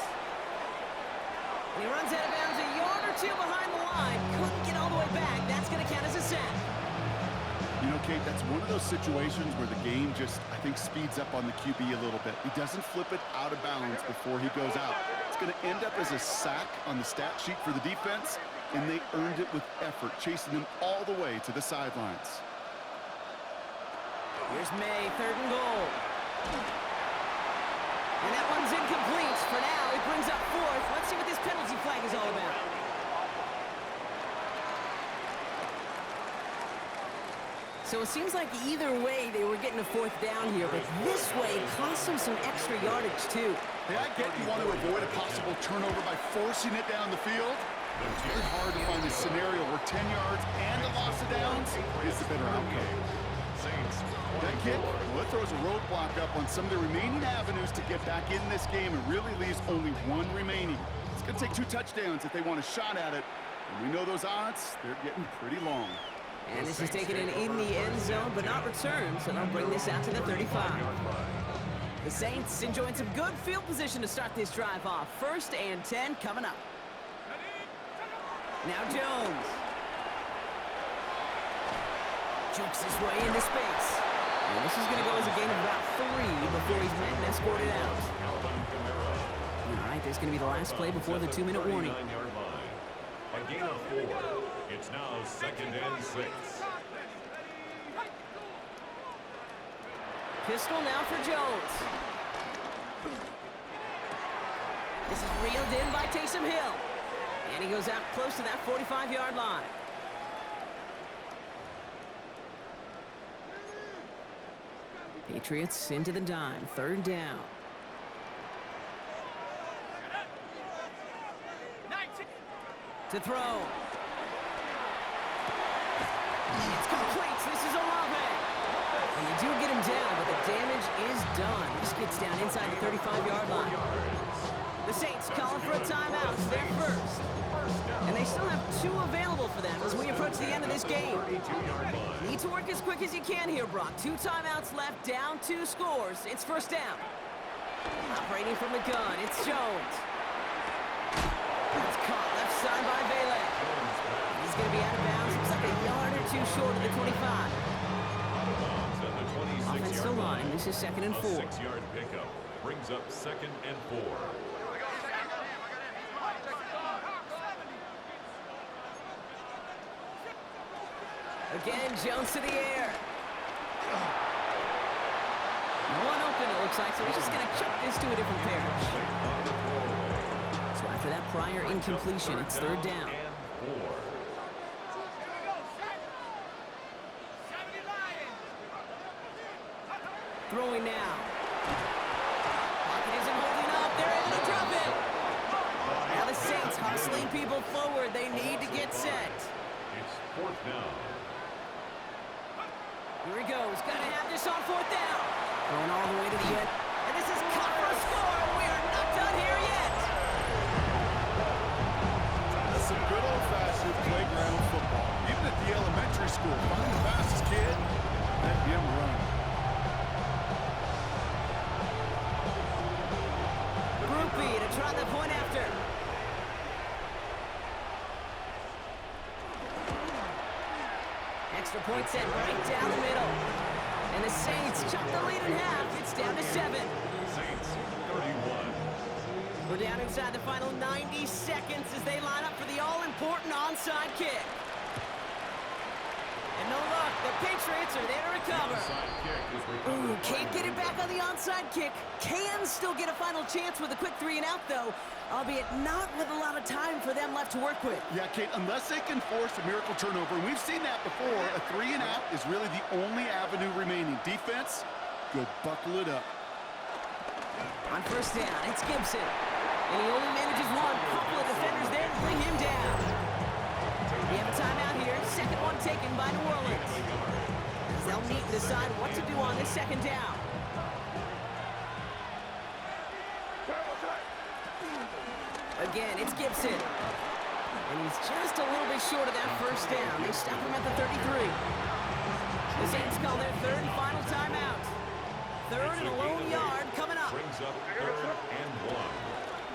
S1: And he runs out of bounds a yard or 2 behind the line. Couldn't get all the way back. That's going to count as a sack.
S2: You know, Kate, that's one of those situations where the game just, I think, speeds up on the QB a little bit. He doesn't flip it out of bounds before he goes out. It's going to end up as a sack on the stat sheet for the defense, and they earned it with effort, chasing them all the way to the sidelines.
S1: Here's May, 3rd and goal. And that one's incomplete. For now, it brings up 4th. Let's see what this penalty flag is all about. So it seems like either way they were getting a 4th down here, but this way it cost them some extra yardage too.
S2: Hey, I get you want to avoid a possible turnover by forcing it down the field. It's very hard to find a scenario where 10 yards and a loss of downs is the better outcome.
S3: Saints,
S2: That kick, well, it throws a roadblock up on some of the remaining avenues to get back in this game and really leaves only 1 remaining. It's going to take 2 touchdowns if they want a shot at it. And we know those odds, they're getting pretty long.
S1: And this is taken in the end zone, but not returned, so they'll bring this out to the 35. The Saints enjoying some good field position to start this drive off. 1st and 10 coming up. Now Jones. Jukes his way into space. And this is going to go as a gain of about 3 before he's met and escorted out. All right, there's going to be the last play before the 2-minute warning.
S3: A gain of 4. It's now 2nd and 6.
S1: Pistol now for Jones. This is reeled in by Taysom Hill. And he goes out close to that 45-yard line. Patriots into the dime, 3rd down. To throw. It's complete. This is Olave. And you do get him down, but the damage is done. This gets down inside the 35-yard line. The Saints calling for a timeout. It's their first. And they still have 2 available for them as we approach the end of this game. Need to work as quick as you can here, Brock. 2 timeouts left, down 2 scores. It's 1st down. Operating from the gun, it's Jones. It's caught left side by Vele. He's going to be out of bounds. Looks like a yard or 2 short of the 25. Offensive line, this is 2nd and 4.
S3: 6-yard pickup. brings up 2nd and 4.
S1: Again, Jones to the air. One open, it looks like, so he's just going to chuck this to a different pair. So after that prior incompletion, it's 3rd down.
S3: And 4.
S1: Throwing now. Pocket isn't holding up. They're able to drop it. Now the Saints hustling people forward. They need to get set.
S3: It's 4th down.
S1: Here he goes. Got to have this on 4th down. Going all the way to the end. And this is cut for a score. We are not done here yet.
S2: That's some good old-fashioned playground football. Even at the elementary school, find the fastest kid, let him run.
S1: Groupie to try the point after. Extra point set right down the middle. And the Saints chop the lead in half. It's down to 7.
S3: Saints 31.
S1: We're down inside the final 90 seconds as they line up for the all-important onside kick. And no luck, the Patriots are there to recover.
S3: Onside kick is
S1: Ooh,
S3: recovered.
S1: can't get it back on the onside kick. Can still get a final chance with a quick 3-and-out, though, albeit not with a lot of time for them left to work with.
S2: Yeah, Kate, unless they can force a miracle turnover, and we've seen that before, a 3-and-out is really the only avenue remaining. Defense, go buckle it up.
S1: On 1st down, it's Gibson. And he only manages one. Couple of defenders there to bring him down. We have a timeout here. 2nd one taken by New Orleans. As they'll meet and decide what to do on this 2nd down. Again, it's Gibson. And he's just a little bit short of that 1st down. They stop him at the 33. The Saints call their 3rd and final timeout. 3rd and a lone yard coming up.
S3: Brings up 3rd and 1.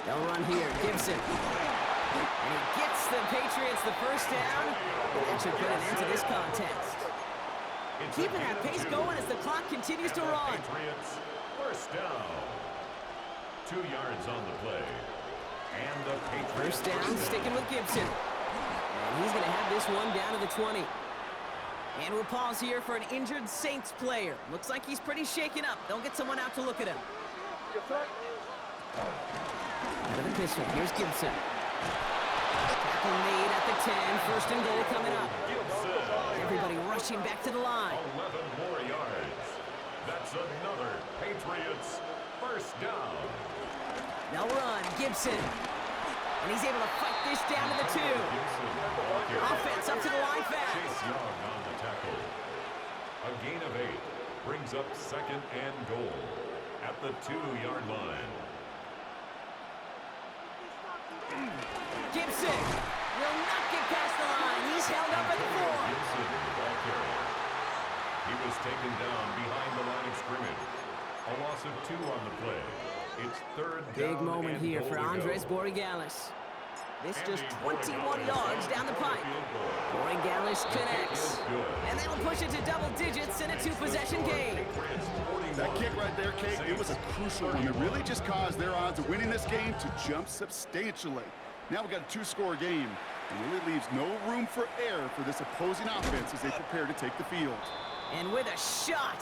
S1: They'll run here. Gibson. And he gets the Patriots the 1st down. And that should put an end to this contest.
S3: It's
S1: Keeping
S3: a
S1: that
S3: gain of
S1: pace
S3: 2.
S1: going as the clock continues to run.
S3: Patriots 1st down. 2 yards on the play. And the Patriots
S1: 1st down, sticking with Gibson. And he's going to have this one down to the 20. And we'll pause here for an injured Saints player. Looks like he's pretty shaken up. They'll get someone out to look at him. Out of the pistol, here's Gibson. Tackle made at the 10, 1st and goal coming up.
S3: Gibson.
S1: Everybody rushing back to the line.
S3: 11 more yards. That's another Patriots 1st down.
S1: They'll run, Gibson. And he's able to fight this down to the 2. Offense up to the line fast.
S3: Chase Young on the tackle. A gain of 8 brings up 2nd and goal at the 2-yard line.
S1: Gibson will not get past the line. He's held up at the 4.
S3: Gibson, the ball carrier. He was taken down behind the line of scrimmage. A loss of 2 on the play. It's 3rd down.
S1: Big moment
S3: and
S1: here
S3: goal
S1: for
S3: to go.
S1: Andres Borregales. This
S3: And
S1: just
S3: the
S1: 21
S3: Borregales
S1: yards down the pipe.
S3: field goal.
S1: Borregales connects.
S3: Good.
S1: And that'll push it to double digits in a 2-possession game.
S3: Patriots 41.
S2: That kick right there, Kate, it was a crucial one. It really just caused their odds of winning this game to jump substantially. Now we got a 2-score game. It really leaves no room for error for this opposing offense as they prepare to take the field.
S1: And with a shot,